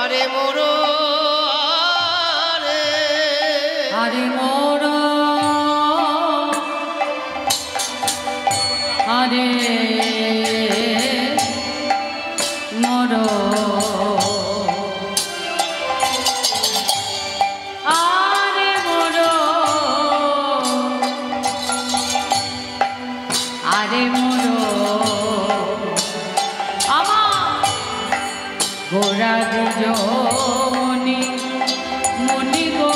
আরে মোরো আরে মোরো আরে মোরো আরে মোরো আরে মোরো আমার গোরা দুজনি মনি গো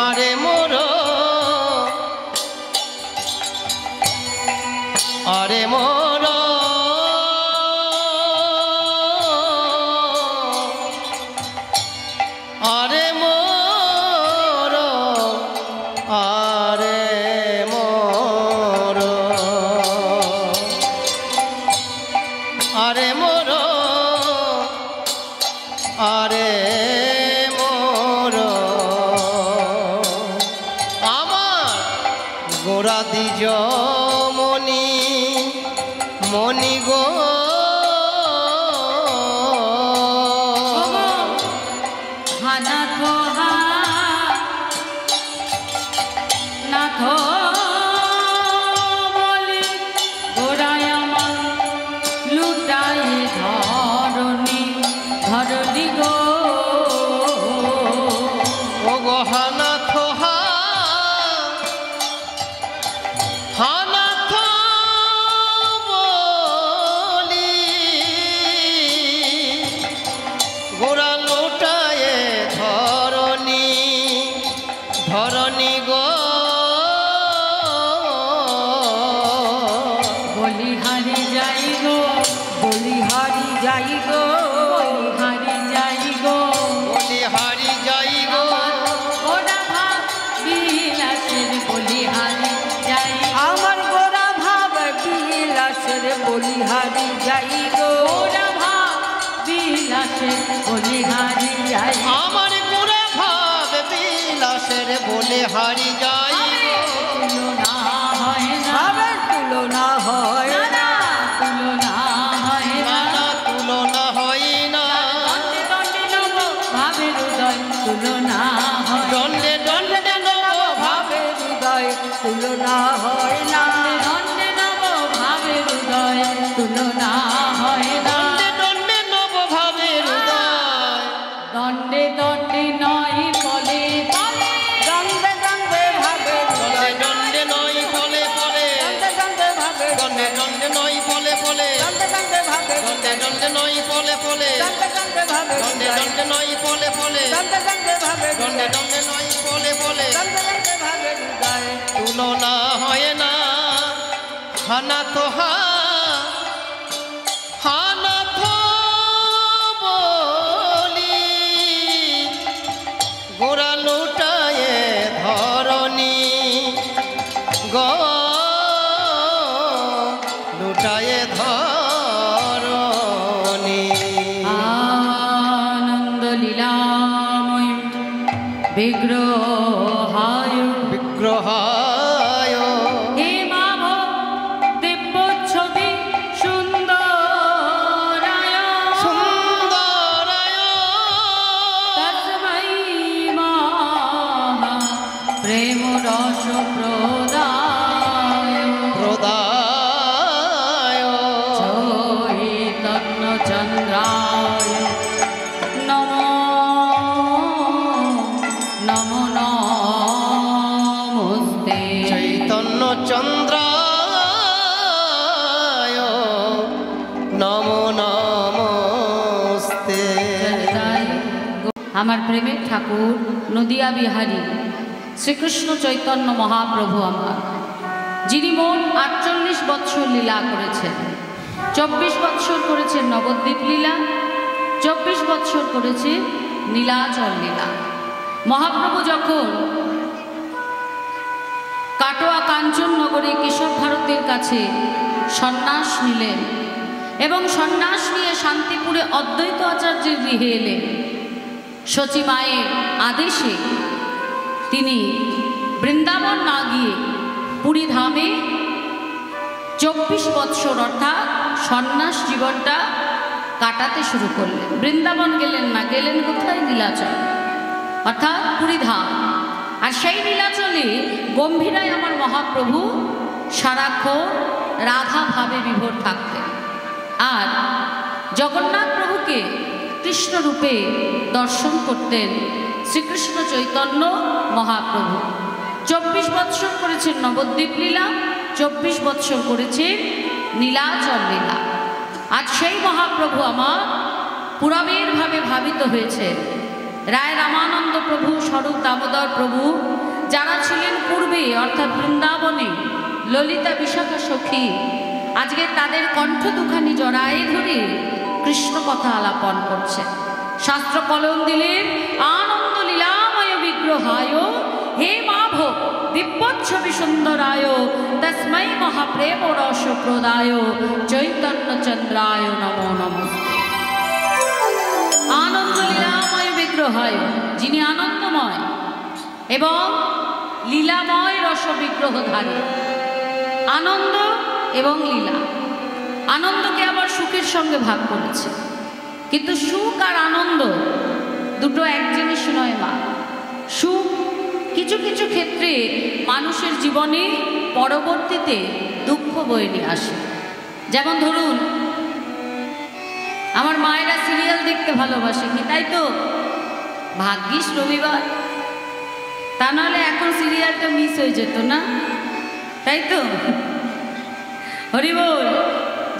আরে মোরো আরে মোরো আরে মোরো আরে মোরো আরে মোরো আরে মোরো আমার গোরা দ্বিজ মনি মনি গো ধরণী গো বলিহারি যাই গো বলিহারি যাই গো বলিহারি যাই গো বলিহারি যাই গো গোরা ভাব বিলাসের বলিহারি যাই আমার গোরা ভাব বিলাসের বলিহারি যাই গো গোরা ভাব বিলাসের বলিহারি যাই আমার গোরা ভাব বিলাসের বলিহারি যাই তুলনা হয় না ভাবের তুলনা হয় না তুলনা হয় না তুলনা হয় না দণ্ডে নব ভাবের উদয় তুলনা হয় দণ্ডে দণ্ডে নব ভাবের হৃদয় তুলনা হয় না দণ্ডে নব ভাবের উদয় তুলনা হয় না দণ্ডে নব ভাবের উদয় দণ্ডে দণ্ডে নয় ফলে ফলে দণ্ডে দণ্ডে ভাবের হৃদয় দণ্ডে নয় ফলে ফলে দণ্ডে ভাবের দণ্ডে দণ্ডে নয় ফলে ফলে দণ্ডে ভাবের দণ্ডে দণ্ডে নয় ফলে ফলে দণ্ডে ভাবের দণ্ডে দণ্ডে নয় ফলে ফলে দণ্ডে ভাবের দণ্ডে দণ্ডে নয় ফলে ফলে দণ্ডে ভাবের হৃদয় তুলনা হয় না হানা তো হানা তো বলি গোরা লুটায়ে ধরণী গো লুটায়ে ধরণী আনন্দ লীলাময় বিগ্রহায় বিগ্রহায় হে মাভ দিব্য ছবি সুন্দরায় সুন্দরায় তস্मै মহা প্রেম রস প্রদায় প্রদায় চৈতন্য চন্দ্রায় নমো নমো নমস্তে চৈতন্য চন্দ্রায় নমো নমস্তে আমার প্রেমের ঠাকুর নদিয়া বিহারী শ্রীকৃষ্ণ চৈতন্য মহাপ্রভু আমার, যিনি মোট 48 বৎসর লীলা করেছেন। 24 বৎসর করেছেন নবদ্বীপ লীলা, 24 বৎসর করেছেন নীলাচল লীলা। মহাপ্রভু যখন কাটোয়া কাঞ্চননগরে কেশব ভারতের কাছে সন্ন্যাস নিলেন এবং সন্ন্যাস নিয়ে শান্তিপুরে অদ্বৈত আচার্যের গৃহে এলেন, সচী মায়ের আদেশে তিনি বৃন্দাবন না গিয়ে পুরী ধামে 24 বৎসর অর্থাৎ সন্ন্যাস জীবনটা কাটাতে শুরু করলেন। বৃন্দাবন গেলেন না, গেলেন কোথায়? নীলাচল, অর্থাৎ পুরীধাম। আর সেই নীলাচলে গম্ভীরায় আমার মহাপ্রভু সারাক্ষণ রাধা ভাবে বিভোর থাকতেন। আর জগন্নাথ প্রভুকে কৃষ্ণ রূপে দর্শন করতেন শ্রীকৃষ্ণ চৈতন্য মহাপ্রভু। 24 বৎসর করেছেন নবদ্বীপ লীলা, 24 বৎসর করেছেন নীলাচল লীলা। আজ সেই মহাপ্রভু আমার পুরাবের ভাবে ভাবিত হয়েছে। রায় রামানন্দ প্রভু, স্বরূপ দামোদর প্রভু, যারা ছিলেন পূর্বে অর্থাৎ বৃন্দাবনে ললিতা বিশাখা সখী, আজকে তাদের কণ্ঠ দুখানি জড়ায়ে ধরে কৃষ্ণ কথা আলাপন করছে। শাস্ত্র কলম দিলেন আনন্দ লীলাময় বিগ্রহায় হে মাভ দিব্যচ্ছবি সুন্দরায় তস্मै মহাপ্রেম রস প্রদায় চৈতন্য চন্দ্রায় নমো নমস্তে। আনন্দ লীলাময় বিগ্রহায়, যিনি আনন্দময় এবং লীলাময় রস বিগ্রহধারী। আনন্দ এবং লীলা, আনন্দকে আবার সুখের সঙ্গে ভাগ করেছে, কিন্তু সুখ আর আনন্দ দুটো এক জিনিস নয় মা। সুখ কিছু কিছু ক্ষেত্রে মানুষের জীবনে পরবর্তীতে দুঃখ বয়ে নিয়ে আসে। যেমন ধরুন, আমার মায়েরা সিরিয়াল দেখতে ভালোবাসে, কি তাই তো? ভাগ্যিস রবিবার, তা নাহলে এখন সিরিয়ালটা মিস হয়ে যেত না, তাই তো? হরি বল।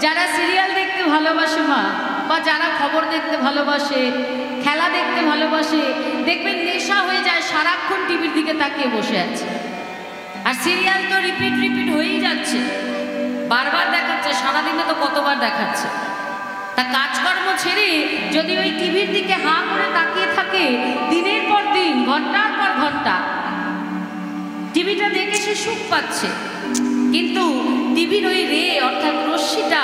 যারা সিরিয়াল দেখতে ভালোবাসে মা, বা যারা খবর দেখতে ভালোবাসে, খেলা দেখতে ভালোবাসে, দেখবেন নেশা হয়ে যায়, সারাক্ষণ টিভির দিকে তাকিয়ে বসে আছে। আর সিরিয়াল তো রিপিট হয়েই যাচ্ছে, বারবার দেখাচ্ছে, সারাদিনে তো কতবার দেখাচ্ছে। তা কাজকর্ম ছেড়ে যদি ওই টিভির দিকে হাঁ করে তাকিয়ে থাকে দিনের পর দিন, ঘন্টার পর ঘন্টা, টিভিটা দেখে সে সুখ পাচ্ছে, কিন্তু টিভির ওই রে অর্থাৎ রশ্মিটা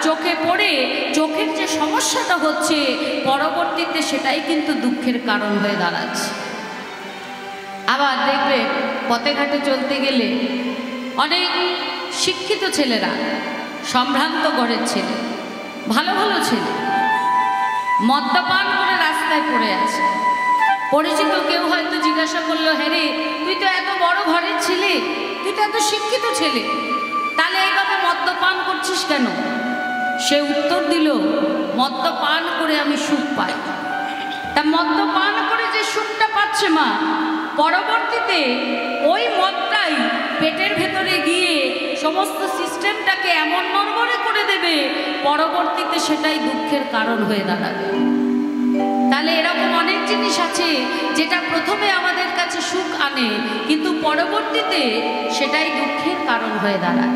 চোখে পড়ে চোখের যে সমস্যাটা হচ্ছে পরবর্তীতে সেটাই কিন্তু দুঃখের কারণ হয়ে দাঁড়াচ্ছে। আবার দেখবে পথে ঘাটে চলতে গেলে অনেক শিক্ষিত ছেলেরা, সম্ভ্রান্ত ঘরের ছেলে, ভালো ভালো ছেলে মদ্যপান করে রাস্তায় পড়ে আছে। পরিচিত কেউ হয়তো জিজ্ঞাসা করলো, হ্যাঁ রে, তুই তো এত বড় ঘরের ছেলে, তুই তো এত শিক্ষিত ছেলে, তাহলে এইভাবে মদ্যপান করছিস কেন? সে উত্তর দিল, মদ্যপান করে আমি সুখ পাই। তা মদ্যপান করে যে সুখটা পাচ্ছে মা, পরবর্তীতে ওই মদটাই পেটের ভেতরে গিয়ে সমস্ত সিস্টেমটাকে এমন নড়বড়ে করে দেবে, পরবর্তীতে সেটাই দুঃখের কারণ হয়ে দাঁড়াবে। তাহলে এরকম অনেক জিনিস আছে যেটা প্রথমে আমাদের কাছে সুখ আনে, কিন্তু পরবর্তীতে সেটাই দুঃখের কারণ হয়ে দাঁড়ায়।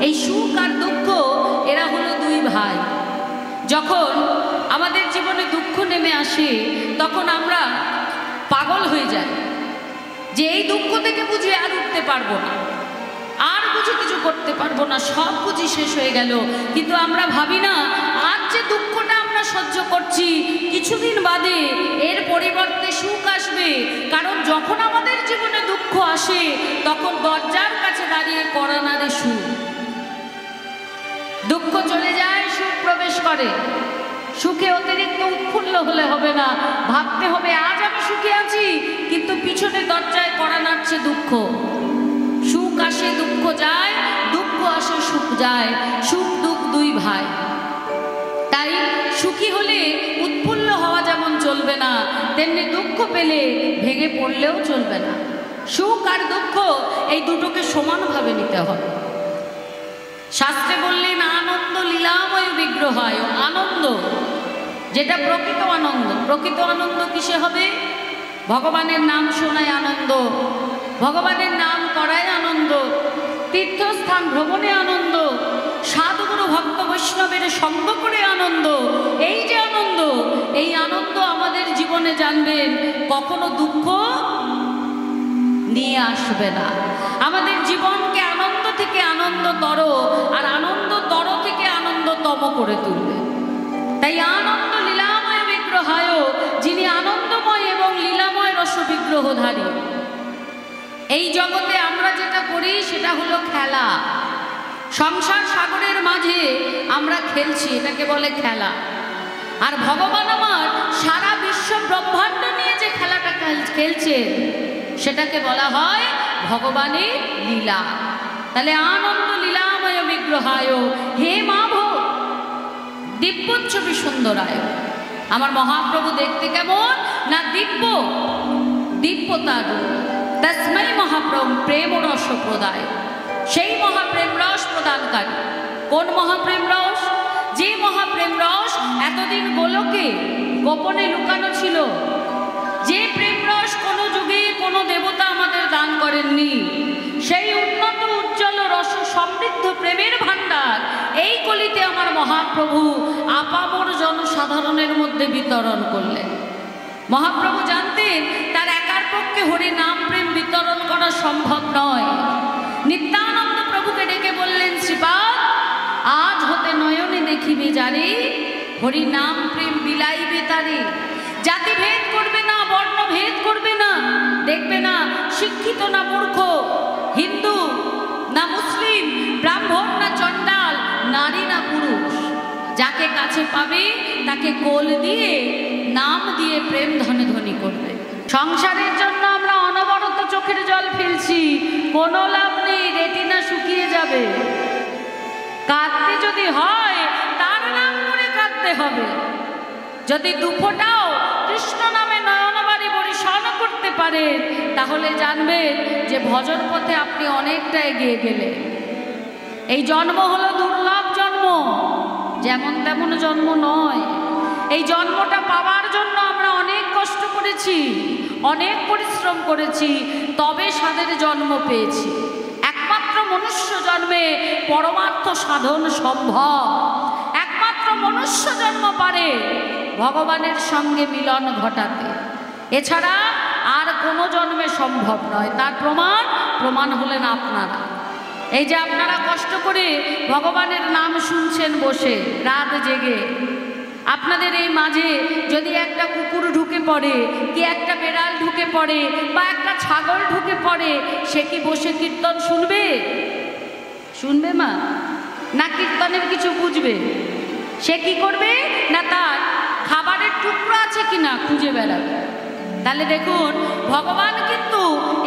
এই সুখ আর দুঃখ এরা হলো দুই ভাই। যখন আমাদের জীবনে দুঃখ নেমে আসে তখন আমরা পাগল হয়ে যাই যে এই দুঃখ থেকে বুঝি আর উঠতে পারবো না, আর বুঝি কিছু করতে পারবো না, সব বুঝি শেষ হয়ে গেল। কিন্তু আমরা ভাবি না, আজ যে দুঃখটা আমরা সহ্য করছি কিছুদিন বাদে এর পরিবর্তে সুখ আসবে। কারণ যখন আমাদের জীবনে দুঃখ আসে তখন দরজার কাছে দাঁড়িয়ে করানারে সুখ, দুঃখ চলে যায়, সুখ প্রবেশ করে। সুখে অতিরিক্ত উৎফুল্ল হলে হবে না, ভাবতে হবে আজ আমি সুখে আছি, কিন্তু পিছনে দরজায় কড়া নাড়ছে দুঃখ। সুখ আসে দুঃখ যায়, দুঃখ আসে সুখ যায়, সুখ দুঃখ দুই ভাই। তাই সুখী হলে উৎফুল্ল হওয়া যেমন চলবে না, তেমনি দুঃখ পেলে ভেঙে পড়লেও চলবে না। সুখ আর দুঃখ এই দুটোকে সমানভাবে নিতে হবে। শাস্ত্রে বললেন আনন্দ লীলাময় বিগ্রহায়, আনন্দ যেটা প্রকৃত আনন্দ। প্রকৃত আনন্দ কিসে হবে? ভগবানের নাম শোনায় আনন্দ, ভগবানের নাম করায় আনন্দ, তীর্থস্থান ভ্রমণে আনন্দ, সাধুগুরু ভক্ত বৈষ্ণবের সঙ্গ করে আনন্দ। এই যে আনন্দ, এই আনন্দ আমাদের জীবনে জানবেন কখনো দুঃখ নিয়ে আসবে না। আমাদের জীবনকে আনন্দ থেকে আনন্দতর আর আনন্দতর থেকে আনন্দতম করে তুলবে। তাই আনন্দ লীলাময় বিগ্রহায়, যিনি আনন্দময় এবং লীলাময় রস বিগ্রহধারী। এই জগতে আমরা যেটা করি সেটা হলো খেলা। সংসার সাগরের মাঝে আমরা খেলছি, এটাকে বলে খেলা। আর ভগবান আমার সারা বিশ্ব ব্রহ্মাণ্ড নিয়ে যে খেলাটা খেলছে সেটাকে বলা হয় ভগবানের লীলা। তাহলে আনন্দ লীলাময় বিগ্রহায় হে মাভ দিব্যচ্ছবি সুন্দরায়। আমার মহাপ্রভু দেখতে কেমন না দিব্য তার তস্मै মহাপ্রভু প্রেম রস প্রদায়। সেই মহাপ্রেম রস প্রদানকারী। কোন মহাপ্রেম রস? যে মহাপ্রেম রস এতদিন গোলকে গোপনে লুকানো ছিল, যে প্রেম রস কোনো যুগে কোনো দেবতা আমাদের দান করেননি, সেই উন্নত উজ্জ্বল রস সমৃদ্ধ প্রেমের ভাণ্ডার এই কলিতে আমার মহাপ্রভু আপামর জনসাধারণের মধ্যে বিতরণ করলেন। মহাপ্রভু জানতেন তার একার পক্ষে হরি নাম প্রেম বিতরণ করা সম্ভব নয়। নিত্যানন্দ প্রভুকে ডেকে বললেন, শ্রীপাদ আজ হতে নয়নে দেখিবে যারে, হরি নাম প্রেম বিলাইবে তারে। জাতিভেদ করবে না, বর্ণভেদ করবে না, দেখবে না শিক্ষিত না মূর্খ, হিন্দু না মুসলিম, ব্রাহ্মণ না চণ্ডাল, নারী না পুরুষ, যাকে কাছে পাবে তাকে কোল দিয়ে নাম দিয়ে প্রেম ধনে ধনী করবে। সংসারের জন্য আমরা অনবরত চোখের জল ফেলছি, কোনো লাভ নেই, রেটিনা শুকিয়ে যাবে। কাঁদতে যদি হয় তার নাম করে কাঁদতে হবে। যদি দুফোটাও কৃষ্ণ নামে নয়নবাড়ি বরিশন করতে পারে তাহলে জানবেন যে ভজন পথে আপনি অনেকটা এগিয়ে গেলেন। এই জন্ম হলো দুর্লভ জন্ম, যেমন তেমন জন্ম নয়। এই জন্মটা পাওয়ার জন্য আমরা অনেক কষ্ট করেছি, অনেক পরিশ্রম করেছি, তবে সাধের জন্ম পেয়েছি। একমাত্র মনুষ্য জন্মে পরমার্থ সাধন সম্ভব। একমাত্র মনুষ্য জন্ম পারে ভগবানের সঙ্গে মিলন ঘটাতে, এছাড়া আর কোনো জন্মে সম্ভব নয়। তার প্রমাণ হলেন আপনারা। এই যে আপনারা কষ্ট করে ভগবানের নাম শুনছেন বসে রাত জেগে, আপনাদের এই মাঝে যদি একটা কুকুর ঢুকে পড়ে, কি একটা বেড়াল ঢুকে পড়ে, বা একটা ছাগল ঢুকে পড়ে, সে কি বসে কীর্তন শুনবে? শুনবে মা? না কীর্তনের কিছু বুঝবে? সে কি করবে না তার খাবারের টুকরো আছে কিনা খুঁজে বেড়াবে। তাহলে দেখুন ভগবান কিন্তু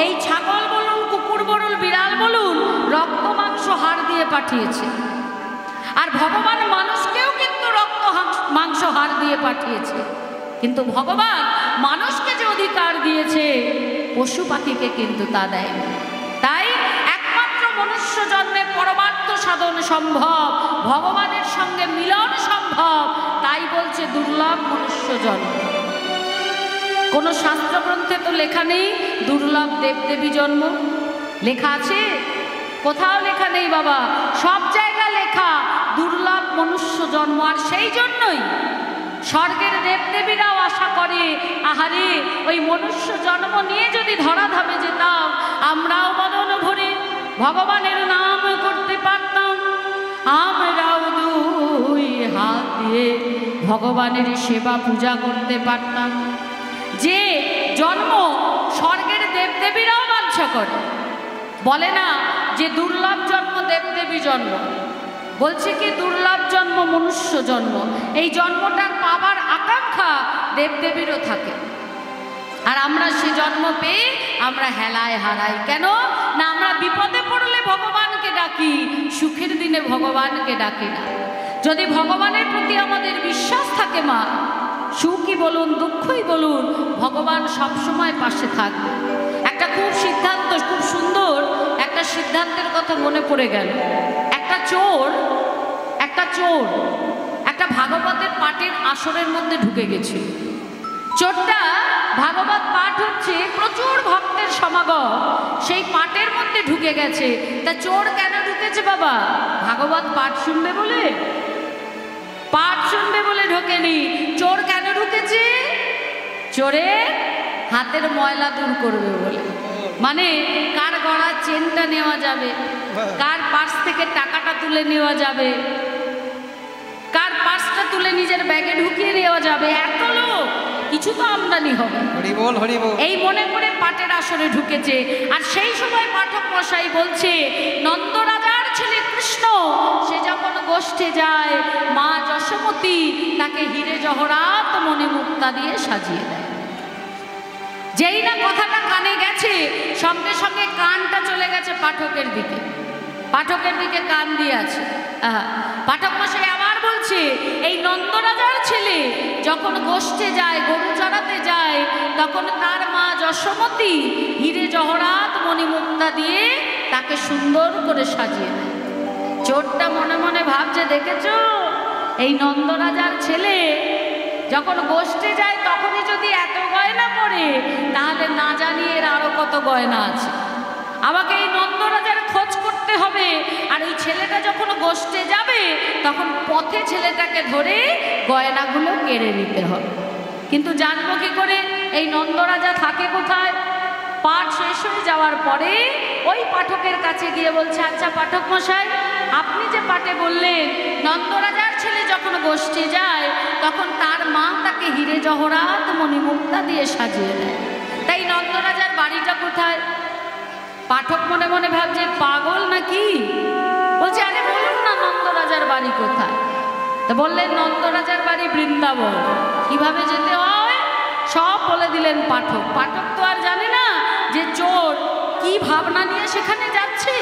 এই ছাগল বলুন, কুকুর বলুন, বিড়াল বলুন, রক্ত মাংস হাড় দিয়ে পাঠিয়েছে। আর ভগবান মানুষকেও কিন্তু রক্ত মাংস হাড় দিয়ে পাঠিয়েছে। কিন্তু ভগবান মানুষকে যে অধিকার দিয়েছে পশু পাখিকে কিন্তু তা দেয়নি। তাই একমাত্র মনুষ্য জন্মে পরমার্থ সাধন সম্ভব, ভগবানের সঙ্গে মিলন সম্ভব। তাই বলছে দুর্লভ মনুষ্য জন্ম। কোনো শাস্ত্রগ্রন্থে তো লেখা নেই দুর্লভ দেবদেবী জন্ম। লেখা আছে? কোথাও লেখা নেই বাবা, সব জায়গায় লেখা দুর্লভ মনুষ্য জন্ম। আর সেই জন্যই স্বর্গের দেবদেবীরাও আশা করে, আহারে ওই মনুষ্য জন্ম নিয়ে যদি ধরাধামে যেতাম, আমরাও বদন ভরে ভগবানের নাম করতে পারতাম, আমরাও দুই হাত দিয়ে ভগবানের সেবা পূজা করতে পারতাম। যে জন্ম স্বর্গের দেবদেবীরাও বাঞ্ছা করে, বলে না যে দুর্লভ জন্ম দেবদেবী জন্ম, বলছে কি দুর্লভ জন্ম মনুষ্য জন্ম। এই জন্মটার পাবার আকাঙ্ক্ষা দেবদেবীরও থাকে। আর আমরা সে জন্ম পেয়ে আমরা হেলায় হারাই। কেন না? আমরা বিপদে পড়লে ভগবানকে ডাকি, সুখের দিনে ভগবানকে ডাকি না। যদি ভগবানের প্রতি আমাদের বিশ্বাস থাকে মা, সুখই বলুন দুঃখই বলুন, ভগবান সবসময় পাশে থাকবে। একটা খুব সুন্দর একটা সিদ্ধান্তের কথা মনে পড়ে গেল। একটা চোর একটা ভাগবতের পাঠের আসরের মধ্যে ঢুকে গেছে। চোরটা ভাগবত পাঠ হচ্ছে, প্রচুর ভক্তের সমাগম, সেই পাঠের মধ্যে ঢুকে গেছে। তা চোর কেন ঢুকেছে বাবা? ভাগবত পাঠ শুনবে বলে? পাঠ শুনবে বলে ঢোকেনি। চোর কেন ঢুকেছে? চোরের হাতের ময়লা দূর করবে বলে। মানে কার গলার চেনটা নেওয়া যাবে, কার পার্স থেকে টাকাটা তুলে নেওয়া যাবে, কার পার্সটা তুলে নিজের ব্যাগে ঢুকিয়ে নেওয়া যাবে, এত লোক, কিছু তো আমদানি হবে, এই মনে করে পাঠের আসরে ঢুকেছে। আর সেই সময় পাঠক মশাই বলছে, নন্দ রাজার ছেলে কৃষ্ণ সে যখন গোষ্ঠে যায়, মা যশোমতী তাকে হিরে জহরাত মণিমুক্তা দিয়ে সাজিয়ে দেয়। যেই না কথাটা কানে গেছে, সঙ্গে সঙ্গে কানটা চলে গেছে পাঠকের দিকে, পাঠকের দিকে কান দিয়ে আছে। পাঠক মশাই আবার বলছে, এই নন্দরাজার ছেলে যখন গোষ্ঠে যায়, গরু চড়াতে যায়, তখন তার মা যশোমতী হিরে জহরাত মণিমুক্তা দিয়ে তাকে সুন্দর করে সাজিয়ে দেয়। চোরটা মনে মনে ভাবছে, দেখেছো এই নন্দরাজার ছেলে যখন গোষ্ঠে যায় তখনই যদি এত গয়না পরে, তাহলে না জানি এর আরো কত গয়না আছে। আমাকে এই নন্দরাজার খোঁজ করতে হবে, আর ওই ছেলেটা যখন গোষ্ঠে যাবে তখন পথে ছেলেটাকে ধরে গয়নাগুলো কেড়ে নিতে হবে। কিন্তু জানবো কি করে এই নন্দরাজা থাকে কোথায়? পাঠ শেষ হয়ে যাওয়ার পরে ওই পাঠকের কাছে গিয়ে বলছে, আচ্ছা পাঠক মশাই, আপনি যে পাঠে বললেন নন্দরাজার ছেলে যখন গোষ্ঠে যায় তখন তার মা তাকে হিরে জহরাত মণিমুক্তা দিয়ে সাজিয়ে দেয়, তাই নন্দরাজার বাড়িটা কোথায়? পাঠক মনে মনে ভাবছে, পাগল নাকি? বলছে, আরে বলুন না নন্দরাজার বাড়ি কোথায়? তা বললেন নন্দরাজার বাড়ি বৃন্দাবন। কিভাবে যেতে হয় সব বলে দিলেন পাঠক। পাঠক তো আর জানে না যে চোর কি ভাবনা নিয়ে সেখানে যাচ্ছে।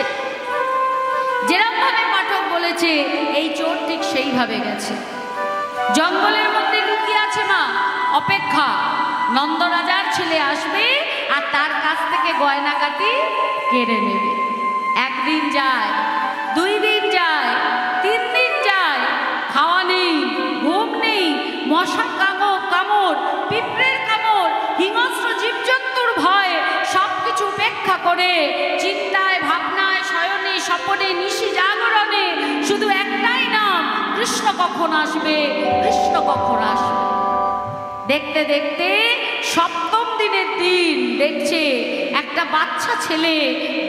যেরকম ভাবে পাঠক বলেছে এই চোর ঠিক সেইভাবে গেছে। জঙ্গলের মধ্যে লুকিয়ে আছে মা, অপেক্ষা, নন্দরাজার ছেলে আসবে আর তার কাছ থেকে গয়নাগাটি কেড়ে নেবে। একদিন যায়, 2 দিন যায়, 3 দিন যায়, খাওয়া নেই, ঘুম নেই, মশার কামড়, পিঁপড়ের কামড়, হিংস্র জীবজন্তুর ভয় সবকিছু উপেক্ষা করে চিন্তায়, ভাবনায়, শয়নে, স্বপনে, নিশি জাগরণে শুধু একটাই নাম, কৃষ্ণ কখন আসবে, কৃষ্ণ কখন আসবে। দেখতে দেখতে 7ম দিনের দিন দেখছে একটা বাচ্চা ছেলে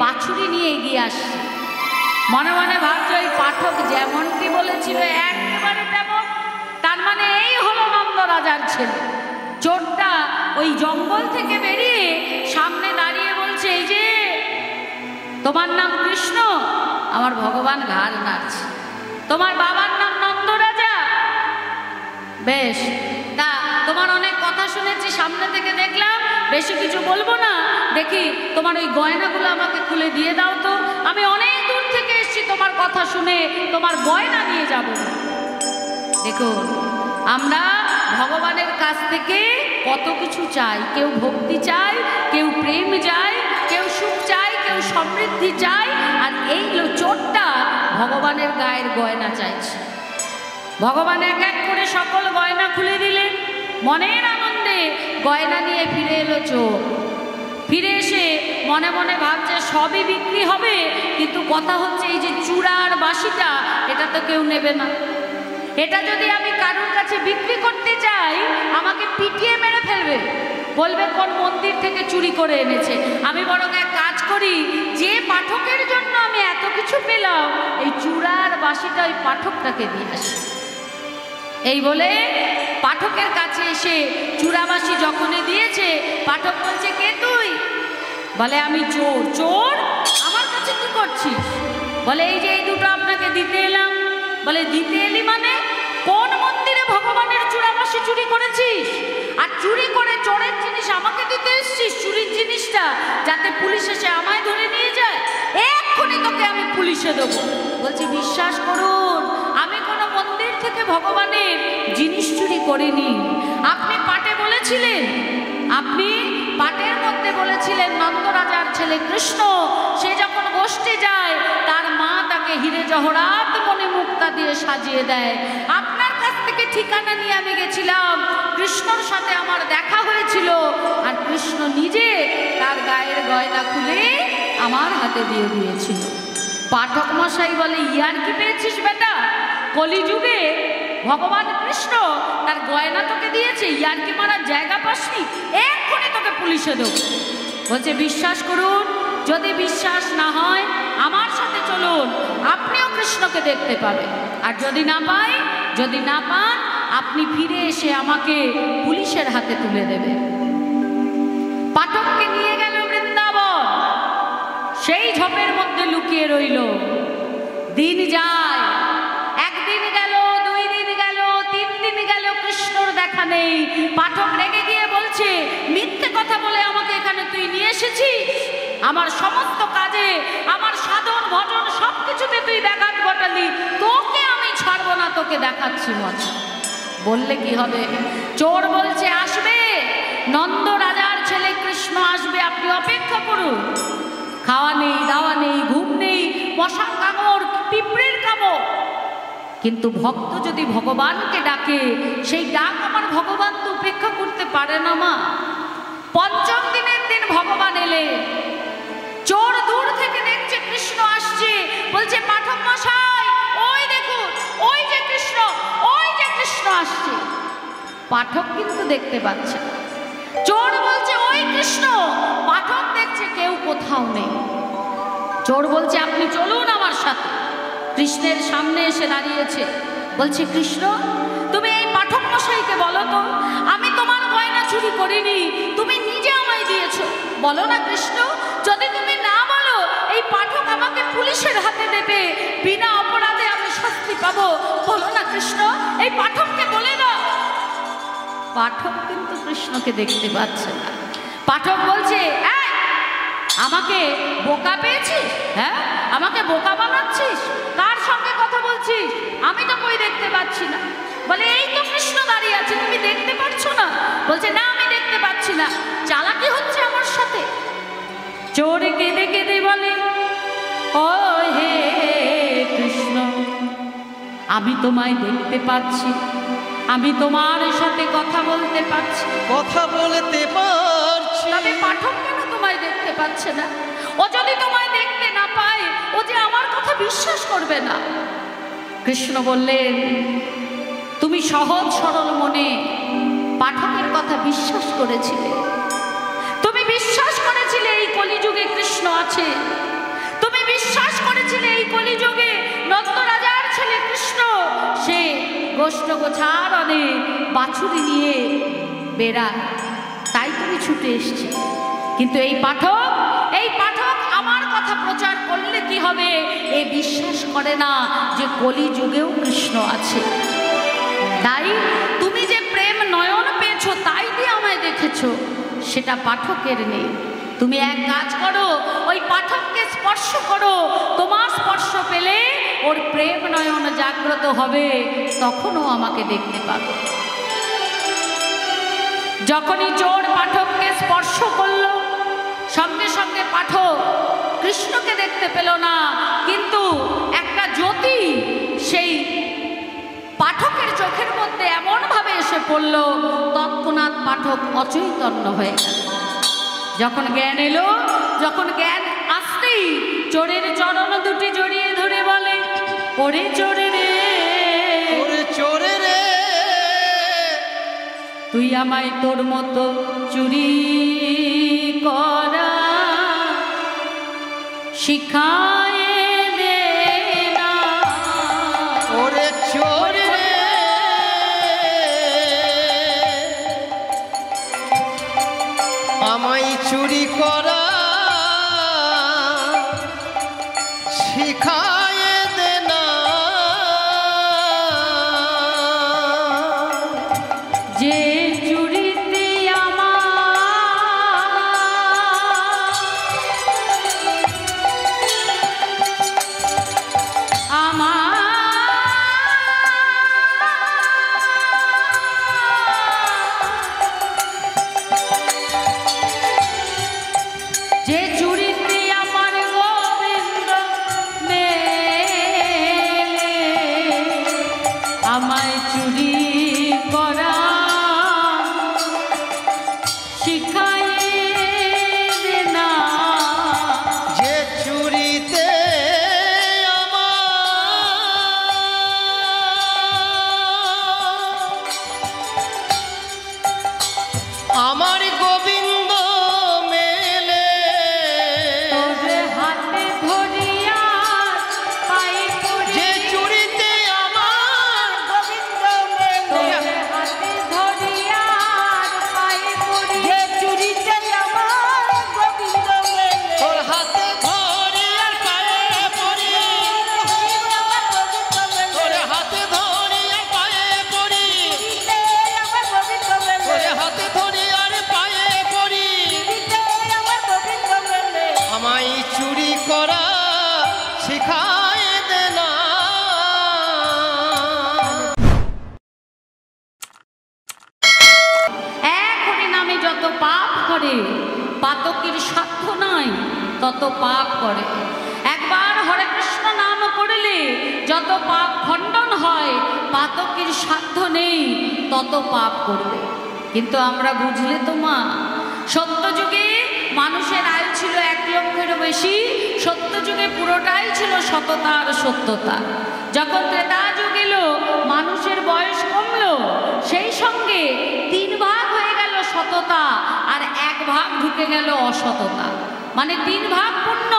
বাছুরি নিয়ে এগিয়ে আসছে। মনে মনে ভাবছে ওই পাঠক যেমনটি বলেছিল একেবারে তেমন, তার মানে এই হলো নন্দরাজার ছেলে। চোরটা ওই জঙ্গল থেকে বেরিয়ে সামনে দাঁড়িয়ে বলছে, এই যে তোমার নাম কৃষ্ণ? আমার ভগবান ঘাড় নাড়ছে। তোমার বাবার নাম নন্দরাজা? বেশ, তা তোমার অনেক কথা শুনেছি, সামনে থেকে দেখলাম, বেশি কিছু বলবো না, দেখি তোমার ওই গয়নাগুলো আমাকে খুলে দিয়ে দাও তো, আমি অনেক দূর থেকে এসেছি তোমার কথা শুনে, তোমার গয়না নিয়ে যাব। দেখো, আমরা ভগবানের কাছ থেকে কত কিছু চাই, কেউ ভক্তি চাই, কেউ প্রেম চাই, কেউ সুখ চাই, কেউ সমৃদ্ধি চাই, আর এই চোরটা ভগবানের গায়ের গয়না চাইছে। ভগবান এক এক করে সকল গয়না খুলে দিলেন। মনের আনন্দে গয়না নিয়ে ফিরে এলো চোর। ফিরে এসে মনে মনে ভাবছে সবই বিক্রি হবে, কিন্তু কথা হচ্ছে এই যে চূড়ার বাঁশিটা, এটা তো কেউ নেবে না। এটা যদি আমি কারোর কাছে বিক্রি করতে চাই, আমাকে পিটিয়ে মেরে ফেলবে, বলবে কোন মন্দির থেকে চুরি করে এনেছে। আমি বরং এক কাজ করি, যে পাঠকের জন্য আমি এত কিছু পেলাম, এই চূড়ার বাঁশিটা ওই পাঠকটাকে দিয়ে আসি। এই বলে পাঠকের কাছে এসে চূড়াবাসী যখনই দিয়েছে, পাঠক বলছে, কে তুই? বলে, আমি চোর। চোর? আমার কাছে কি করছিস? বলে, এই যে এই দুটো আপনাকে দিতে এলাম। বলে, দিতে এলি মানে? কোন মন্দিরে ভগবানের চূড়াবাসী চুরি করেছিস? আর চুরি করে চোরের জিনিস আমাকে দিতে এসছিস, চুরির জিনিসটা, যাতে পুলিশ এসে আমায় ধরে নিয়ে যায়? এক্ষুনি তোকে আমি পুলিশে দেবো। বলছি, বিশ্বাস করুন, আমি কোনো মন্দির থেকে ভগবানের জিনিস চুরি করিনি। আপনি পাঠে বলেছিলেন, আপনি পাঠের মধ্যে বলেছিলেন নন্দরাজার ছেলে কৃষ্ণ সে যখন গোষ্ঠে যায় তার মা তাকে হিরে জহরাত মণিমুক্তা দিয়ে সাজিয়ে দেয়। আপনার কাছ থেকে ঠিকানা নিয়ে আমি গেছিলাম, কৃষ্ণর সাথে আমার দেখা হয়েছিল, আর কৃষ্ণ নিজে তার গায়ের গয়না খুলে আমার হাতে দিয়ে দিয়েছিল। পাঠক মশাই বলে, ইয়ার কি পেয়েছিস বেটা? কলিযুগে ভগবান কৃষ্ণ তার গয়না তোকে দিয়েছে, ইয়ার কি মারার জায়গা পাসনি? এক্ষুনি তোকে পুলিশে দেবো। বলছে, বিশ্বাস করুন, যদি বিশ্বাস না হয় আমার সাথে চলুন, আপনিও কৃষ্ণকে দেখতে পাবেন। আর যদি না পান, আপনি ফিরে এসে আমাকে পুলিশের হাতে তুলে দেবেন। পাঠককে নিয়ে গেল বৃন্দাবন, সেই ঝোপের মধ্যে লুকিয়ে রইল। দিন যায়, একদিন গেল, 2 দিন গেল, 3 দিন গেল, কৃষ্ণর দেখা নেই। পাঠক রেগে গিয়ে বলছে, মিথ্যে কথা বলে আমাকে এখানে তুই নিয়ে এসেছিস, আমার সমস্ত কাজে, আমার সাধন ভজন সবকিছুতে তুই ব্যাঘাত ঘটালি, তোকে আমি ছাড়বো না, তোকে দেখাচ্ছি মজা। বললে কি হবে? চোর বলছে, আসবে, নন্দ রাজার ছেলে কৃষ্ণ আসবে, আপনি অপেক্ষা করুন। খাওয়া নেই, দাওয়া নেই, ঘুম নেই, মশার কামড়, পিঁপড়ের কামড়, কিন্তু ভক্ত যদি ভগবানকে ডাকে, সেই ডাক আমার ভগবান তো উপেক্ষা করতে পারে না মা। পঞ্চম দিনের দিন ভগবান এলে, চোর দূর থেকে দেখছে কৃষ্ণ আসছে, বলছে, পাঠক মশাই, ওই দেখুন, ওই যে কৃষ্ণ, ওই যে কৃষ্ণ আসছে। পাঠক কিন্তু দেখতে পাচ্ছে না। চোর বলছে, ওই কৃষ্ণ, পাঠক দেখছে কেউ কোথাও নেই। চোর বলছে, আপনি চলুন আমার সাথে। কৃষ্ণের সামনে এসে দাঁড়িয়েছে, বলছে, কৃষ্ণ, তুমি এই পাঠক মশাইকে বলো তো, আমি তোমার গয়না চুরি করিনি, তুমি নিজে আমায় দিয়েছো, বলো না কৃষ্ণ। যদি তুমি না বলো, এই পাঠক আমাকে পুলিশের হাতে দেবে, বিনা অপরাধে আমি শাস্তি পাবো, বলো না কৃষ্ণ, এই পাঠককে বলে দাও। পাঠক কিন্তু কৃষ্ণকে দেখতে পাচ্ছে না। পাঠক বলছে, এই, আমাকে বোকা পেয়েছিস? হ্যাঁ, আমাকে বোকা বানাচ্ছিস? কার সঙ্গে কথা বলছিস? আমি তো কই দেখতে পাচ্ছি না। বলে, এই তো কৃষ্ণ দাঁড়িয়ে আছে, তুমি দেখতে পাচ্ছ না? বলছে, না, আমি দেখতে পাচ্ছি না, চালাকি হচ্ছে আমার সাথে। চোর কেঁদে কেঁদে বলে, ও হে কৃষ্ণ, আমি তোমায় দেখতে পাচ্ছি, আমি তোমার সাথে কথা বলতে পারছি, কথা বলতে পারছি, তবে পাঠক কেন তোমায় দেখতে পাচ্ছে না? ও যদি তোমায় দেখতে না পায়, ও যে আমার কথা বিশ্বাস করবে না। কৃষ্ণ বললেন, তুমি সহজ সরল মনে পাঠকের কথা বিশ্বাস করেছিলে, তুমি বিশ্বাস করেছিলে এই কলিযুগে কৃষ্ণ আছে, তুমি বিশ্বাস করেছিলে এই কলিযুগে নন্দ রাজার ছেলে কৃষ্ণ, সে গোষ্ঠ গোছারণে বাছুরি নিয়ে বেড়ায়, তাই তুমি ছুটে এসছি। কিন্তু এই পাঠক আমার কথা প্রচার করলে কি হবে? এ বিশ্বাস করে না যে কলিযুগেও কৃষ্ণ আছে। তাই তুমি যে প্রেম নয়ন পেয়েছো, তাই দিয়ে আমায় দেখেছো, সেটা পাঠকের নেই। তুমি এক কাজ করো, ওই পাঠককে স্পর্শ করো, তোমার স্পর্শ পেলে ওর প্রেম নয়ন জাগ্রত হবে, তখনও আমাকে দেখতে পাবে। যখনই চোর পাঠককে স্পর্শ করলো, সঙ্গে সঙ্গে পাঠক কৃষ্ণকে দেখতে পেল না, কিন্তু একটা জ্যোতি সেই পাঠকের চোখের মধ্যে এমনভাবে এসে পড়ল, তৎক্ষণাৎ পাঠক অচৈতন্য হয়ে গেল। যখন জ্ঞান এলো, যখন জ্ঞান আসতেই চোরের চরণ দুটি জড়িয়ে ধরে বলে, ওরে চোরে রে, ওরে চোরে রে, তুই আমায় তোর মতো চুরি করা শিখায় দে না। ওরে চোরে রে, আমায় চুরি করা শিখায় দে না। যে চুরিতে যে চুরিতে আমার গোবিন্দ মেলে, আমায় চুরি করা যত পাপ করে, পাতকের সাধ্য নাই তত পাপ করে। একবার হরে কৃষ্ণ নাম করলে যত পাপ খণ্ডন হয়, পাতকের সাধ্য নেই তত পাপ করবে। কিন্তু আমরা বুঝলে তো মা, সত্যযুগে মানুষের আয়ু ছিল 1 লক্ষেরও বেশি। সত্যযুগে পুরোটাই ছিল সততা আর সত্যতা। যখন ত্রেতা যুগ এলো, মানুষের বয়স কমলো, সেই সঙ্গে 3 ভাগ হয়ে গেল সততা, আর 1 ভাগ ঢুকে গেল অসততা। মানে 3 ভাগ পুণ্য,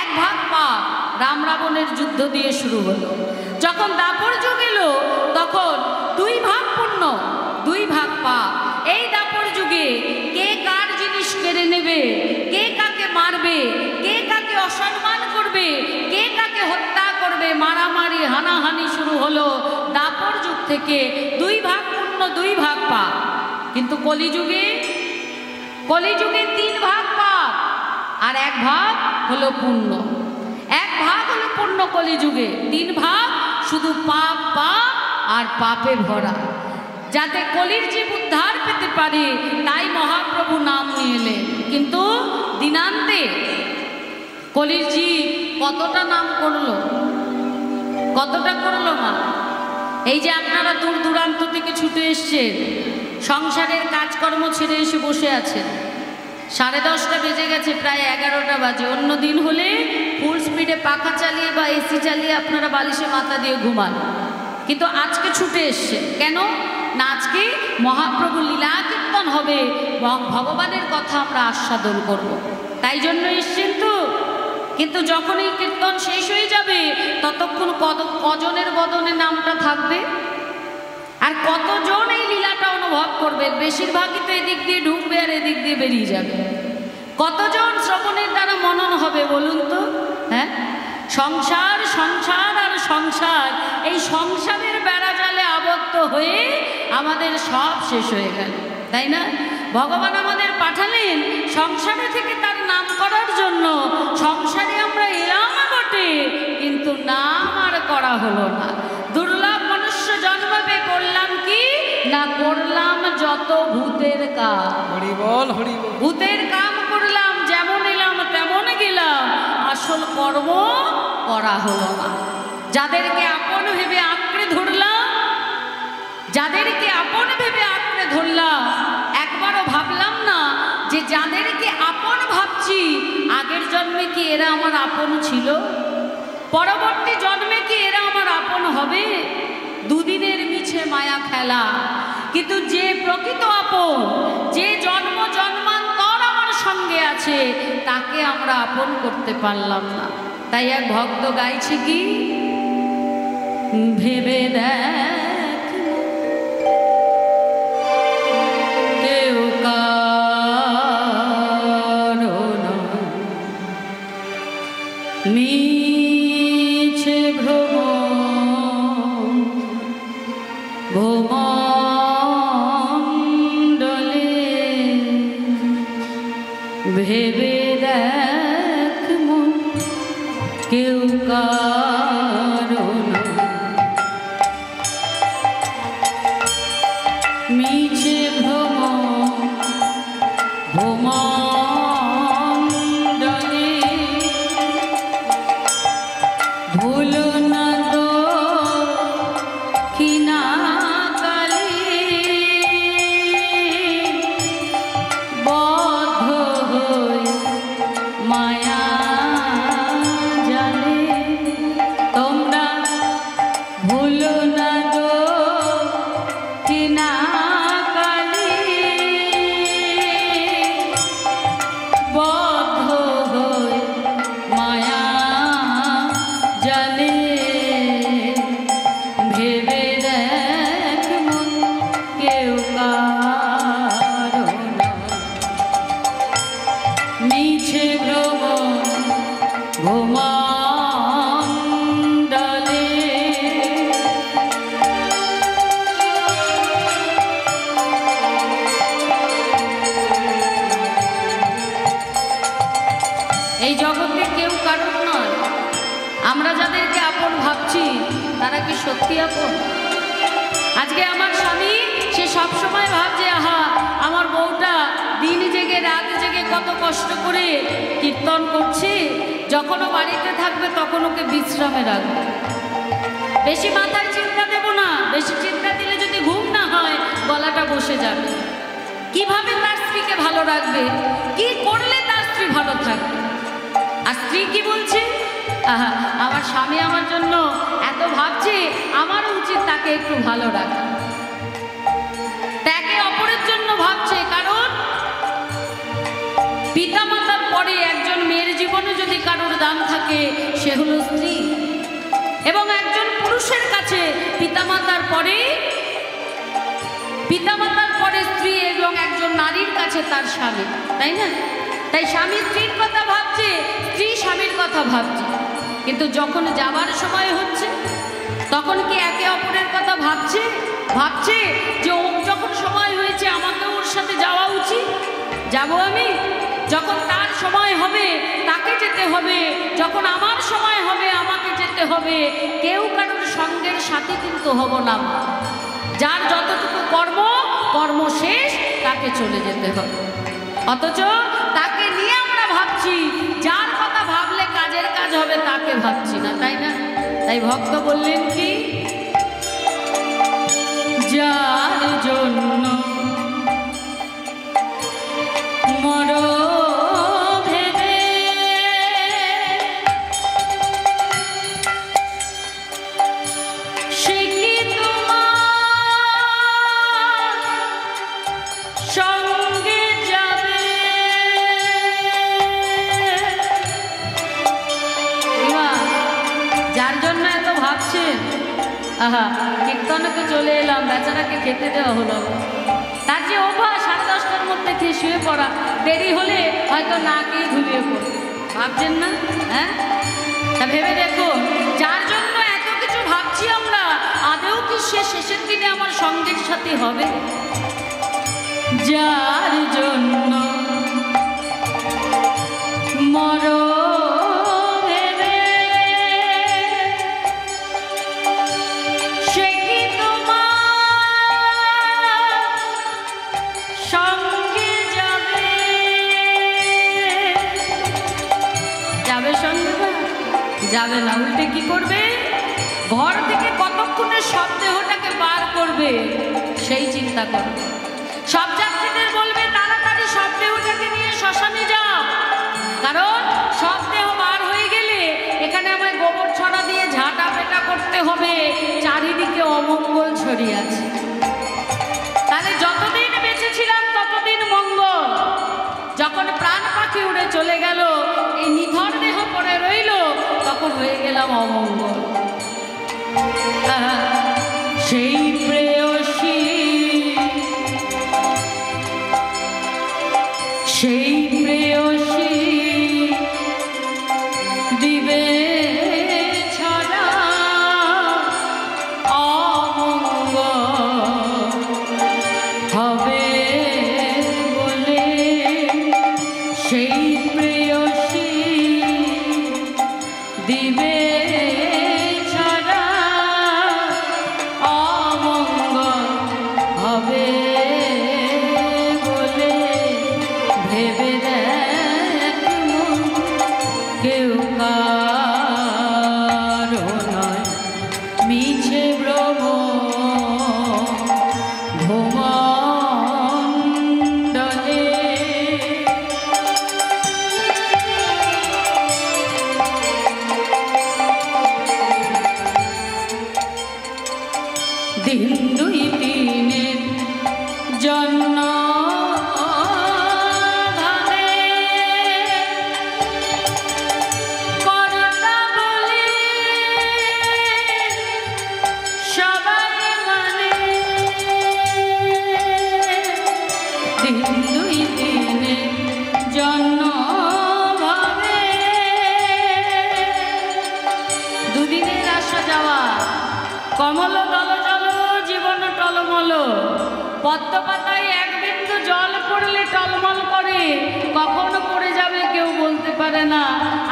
1 ভাগ পাপ। রাম রাবণের যুদ্ধ দিয়ে শুরু হলো। যখন দাপর যুগ এলো, তখন 2 ভাগ পুণ্য, 2 ভাগ পাপ। এই দাপর যুগে কে কার জিনিস কেড়ে নেবে, কে কাকে মারবে, কে কাকে অসম্মান করবে, কে কাকে হত্যা করবে, মারামারি হানাহানি শুরু হলো। দাপর যুগ থেকে 2 ভাগ পুণ্য, 2 ভাগ পাপ। কিন্তু কলিযুগে 3 ভাগ পাপ আর 1 ভাগ হলো পুণ্য। 1 ভাগ হলো পুণ্য কলিযুগে, 3 ভাগ শুধু পাপ পাপ আর পাপে ভরা। যাতে কলির জীব উদ্ধার পেতে পারে, তাই মহাপ্রভু নাম নিয়ে এলেন। কিন্তু দিনান্তে কলির জীব কতটা নাম করলো, কতটা করলো মা? এই যে আপনারা দূর দূরান্ত থেকে ছুটে এসছেন, সংসারের কাজকর্ম ছেড়ে এসে বসে আছেন, 10:30 বেজে গেছে, প্রায় 11টা বাজে। অন্য দিন হলে ফুল স্পিডে পাখা চালিয়ে বা এসি চালিয়ে আপনারা বালিশে মাথা দিয়ে ঘুমান, কিন্তু আজকে ছুটে এসছে কেন না? আজকে মহাপ্রভু লীলা কীর্তন হবে, ভগবানের কথা আমরা আস্বাদন করব, তাই জন্য এসছেন তো। কিন্তু যখন এই কীর্তন শেষ হয়ে যাবে, ততক্ষণ কজনের বদনে নামটা থাকবে, আর কতজন এই লীলাটা অনুভব করবে? বেশিরভাগই তো এদিক দিয়ে ঢুকবে আর এদিক দিয়ে বেরিয়ে যাবে। কতজন শ্রবণের দ্বারা মনন হবে বলুন তো? হ্যাঁ, সংসার সংসার আর সংসার, এই সংসারের বেড়াজালে আবদ্ধ হয়ে আমাদের সব শেষ হয়ে গেল, তাই না? ভগবান আমাদের পাঠালেন সংসারে থেকে তার নাম করার জন্য। সংসারে আমরা এলাম বটে, কিন্তু নাম আর করা হলো না। দুর্লভ মনুষ্য জন্মবে, করলাম কি না? করলাম যত ভূতের কাম। হরি বল, হরি বল। ভূতের কাম করলাম, যেমন এলাম তেমন গেলাম, আসল কর্ম করা হলো না। যাদেরকে আপন ভেবে আঁকড়ে ধরলাম, যাদেরকে আপন ভেবে আঁকড়ে ধরলাম, একবারও ভাবলাম না যে যাদেরকে আপন ভাবছি, আগের জন্মে কি এরা আমার আপন ছিল? পরবর্তী জন্মে কি এরা আমার আপন হবে? দুদিনের মিছে মায়া খেলা। কিন্তু যে প্রকৃত আপন, যে জন্ম জন্মান্তর আমার সঙ্গে আছে, তাকে আমরা আপন করতে পারলাম না। তাই এক ভক্ত গাইছে কি? ভেবে দেখ কেউ কারো নয়, মিছে ভ্রমণ্ডলে ভেবে দেখ মন কেউ কারো নয়, মিছে ভ্রমণ্ডলে ভুল না তো কিনা কালে বদ্ধ হয়ে মায়া জালে। তোমরা ভুল না তো কিনা কালে বদ্ধ হয়ে মায়া জালে। ভেবে দেখ মন কেউ কারো নয়, মিছে ভ্রমণ্ডলে। এই জগতে কেউ কারণ নয়। আমরা যাদেরকে আপন ভাবছি, তারা কি সত্যি আপন? আজকে আমার স্বামী, সে সবসময় ভাবছে, আহা আমার বউটা কত কষ্ট করে কীর্তন করছি, যখন ও বাড়িতে থাকবে তখন ওকে বিশ্রামে রাখবে। বেশি মাথায় চিন্তা দেব না, বেশি চিন্তা দিলে যদি ঘুম না হয় গলাটা বসে যাবে। কিভাবে তার স্ত্রীকে ভালো রাখবে, কি করলে তার স্ত্রী ভালো থাকবে। আর স্ত্রী কি বলছে, আহা আমার স্বামী আমার জন্য এত ভাবছে, আমারও উচিত তাকে একটু ভালো রাখা। একে অপরের জন্য ভাবছে, কারণ পিতামাতার পরে একজন মেয়ের জীবনে যদি কারোর দাম থাকে সে হলো স্ত্রী, এবং একজন পুরুষের কাছে পিতামাতার পরে স্ত্রী, এবং একজন নারীর কাছে তার স্বামী, তাই না? তাই স্বামী স্ত্রীর কথা ভাবছে, স্ত্রী স্বামীর কথা ভাবছে, কিন্তু যখন যাবার সময় হচ্ছে তখন কি একে অপরের কথা ভাবছে যে ও যখন সময় হয়েছে আমাকে ওর সাথে যাওয়া উচিত, যাব আমি। যখন তার সময় হবে তাকে যেতে হবে, যখন আমার সময় হবে আমাকে যেতে হবে। কেউ কারোর সঙ্গের সাথী কিন্তু হব না। যার যতটুকু কর্ম শেষ তাকে চলে যেতে হবে। অথচ তাকে নিয়ে আমরা ভাবছি, যার কথা ভাবলে কাজের কাজ হবে তাকে ভাবছি না, তাই না? তাই ভক্ত বললেন কি, যার জন্য মর ভেবে সে কি তোমার সঙ্গে যাবে। যার জন্য এত ভাবছেন, আহা কীর্তনকে চলে এলাম, বেচারাকে খেতে দেওয়া হলো। তার যে অভ্যাস 10:30টার মধ্যে খেয়ে শুয়ে পড়া, দেরি হলে হয়তো না খেয়ে ঘুমিয়ে পড়ে, ভাবছেন না? হ্যাঁ, তা ভেবে দেখো, যার জন্য এত কিছু ভাবছি আমরা, আদৌ কি সে শেষের দিনে আমার সঙ্গের সাথে হবে? যার জন্য মর যাবে না, উল্টে কি করবে? ঘর থেকে কতক্ষণে সব দেহটাকে বার করবে সেই চিন্তা করবে। সব যাত্রীদের বলবে তাড়াতাড়ি সব দেহটাকে নিয়ে শ্মশানে যাও, কারণ সব দেহ বার হয়ে গেলে এখানে আমায় গোবর ছড়া দিয়ে ঝাঁটা পেটা করতে হবে, চারিদিকে অমঙ্গল ছড়িয়ে আছে। তাহলে যতদিন বেঁচে ছিলাম ততদিন মঙ্গল, যখন প্রাণ পাখি উড়ে চলে গেল, এই নিথর দেহ পড়ে রইল, তখন হয়ে গেলাম অমঙ্গল। সেই প্রেয়সী, সেই প্রেয়সী দিবে ছাড়া অমঙ্গল হবে বলে, সেই প্রেয়সী দিবে ছাড়া অমঙ্গল হবে বলে, ভেবে দেখ মন কেউ কারো নয়, মিছে ভ্রম ভূমণ্ডলে। দিন দুই তিনের জন্য ভাবে কর্তা বলে সবাই মানে, দিন দুই তিনের জন্য ভাবে, দুদিনের আসা যাওয়া, কমল দল জল জীবন টলমল, পদ্ম পাতায় এক বিন্দু জল পড়লে টলমল করে, কখন পড়ে যাবে কেউ বলতে পারে না।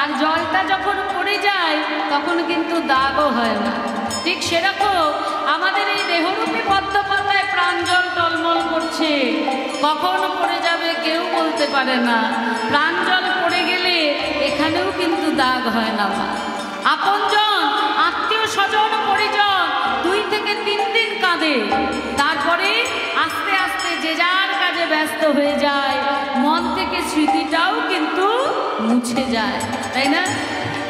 আর জলটা যখন পড়ে যায় তখন কিন্তু দাগও হয় না। ঠিক সেরকম আমাদের এই দেহরূপী পদ্ম পাতায় প্রাঞ্জল টলমল করছে, কখন পড়ে যাবে কেউ বলতে পারে না। প্রাণ জল পড়ে গেলে এখানেও কিন্তু দাগ হয় না মা। আপনজন, আত্মীয় স্বজন, পরিজন 2 থেকে 3 দিন কাঁদে, তারপরে আস্তে আস্তে যে যার কাজে ব্যস্ত হয়ে যায়, মন থেকে স্মৃতিটাও কিন্তু মুছে যায়, তাই না?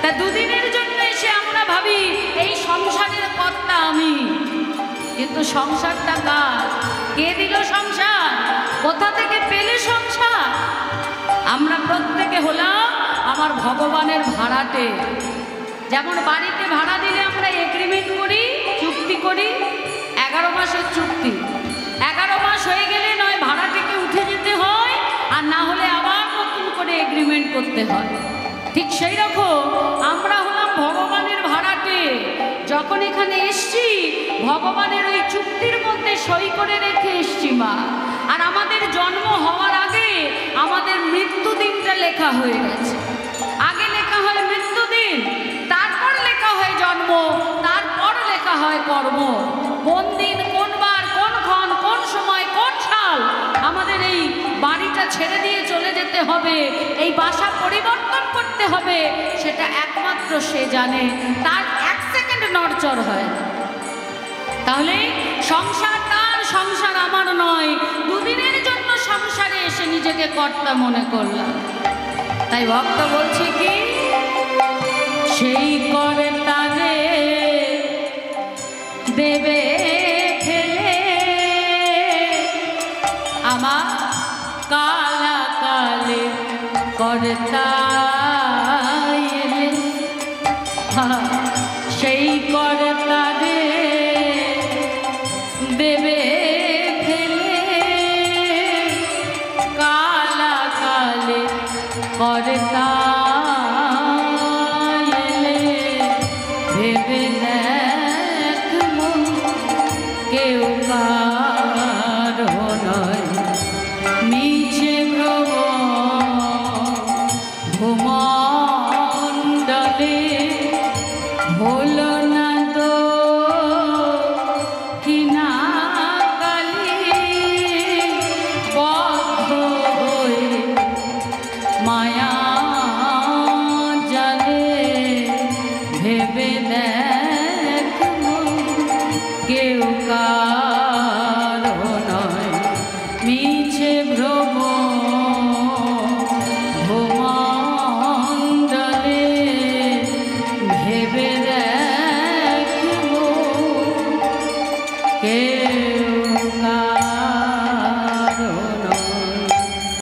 তা 2 দিনের জন্য এসে আমরা ভাবি এই সংসারের কর্তা আমি, কিন্তু সংসারটা কার? কে দিল সংসার? কোথা থেকে পেলে সংসার? আমরা প্রত্যেকে হলাম আমার ভগবানের ভাড়াটে। যেমন বাড়িতে ভাড়া দিলে আমরা এগ্রিমেন্ট করি, চুক্তি করি, 11 মাসের চুক্তি। 11 মাস হয়ে গেলে নয় ভাড়া থেকে উঠে যেতে হয়, আর না হলে আবার নতুন করে এগ্রিমেন্ট করতে হয়। ঠিক সেই রকম আমরা হলাম ভগবানের ভাড়াটে। যখন এখানে এসছি ভগবানের ওই চুক্তির মধ্যে সই করে রেখে এসছি মা। আর আমাদের জন্ম হওয়ার আগে আমাদের মৃত্যু দিনটা লেখা হয়ে গেছে। আগে লেখা হয় মৃত্যুদিন, তারপর লেখা হয় জন্ম, তারপর লেখা হয় কর্ম। কোন দিন, কোন বার, কোন ক্ষণ, কোন সময়, কোন সাল আমাদের এই বাড়িটা ছেড়ে দিয়ে চলে যেতে হবে, এই বাসা পরিবর্তন করতে হবে, সেটা একমাত্র সে জানে। তার 1 সেকেন্ড নড়চড় হয়। তাহলে সংসার তার, সংসার আমার নয়। 2 দিনের জন্য সংসারে এসে নিজেকে কর্তা মনে করলাম। তাই ভক্ত বলছে কি, সেই কর্তা রে দেবে ফেলে আমার কালা কালে কর্তা এলে। সেই কর্তা রে দেবে ফেলে কালা কালে কর্তা এলে। ভেবে দেখ মন কেউ কার নয়।